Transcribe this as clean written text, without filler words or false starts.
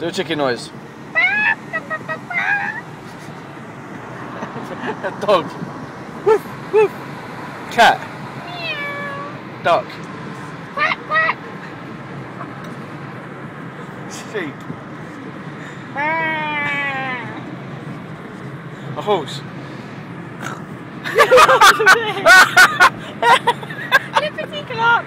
Do a chicken noise. A dog. Woof, woof. Cat. Meow. Duck. Quack, quack. Sheep. A horse. Flippity clock.